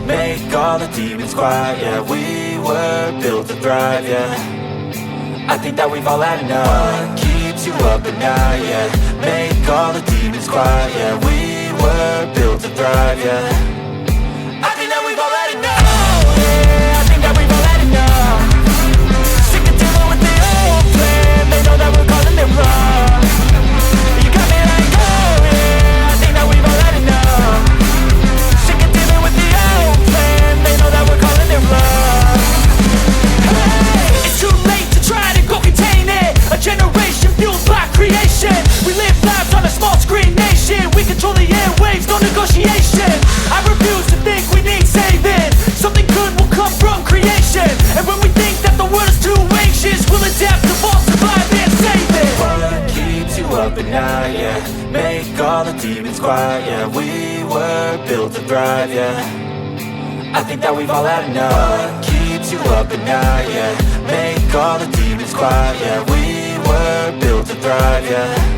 make all the demons quiet, yeah. We were built to thrive, yeah. I think that we've all had enough. What keeps you up at night, yeah. Make all the demons quiet, yeah. We were built to thrive, yeah. I think that we've all had enough. Oh yeah, I think that we've all had enough. Sick of dealing with the old plan. They know that we're calling it wrong. You got me like, oh yeah, I think that we've all had enough. Sick of dealing with the old plan. They know that we're calling it wrong. Hey, it's too late to try to go contain it. A generation fueled by creation. We live lives on a small screen nation. We control the airwaves, no negotiation. I refuse to think we need saving. Something good will come from creation. And when we think that the world is too anxious, we'll adapt, evolve, survive and save it. What keeps you up at night, yeah. Make all the demons quiet, yeah. We were built to thrive, yeah. I think that we've all had enough. What keeps you up at night, yeah. Make all the demons quiet, yeah. We were built to thrive, yeah.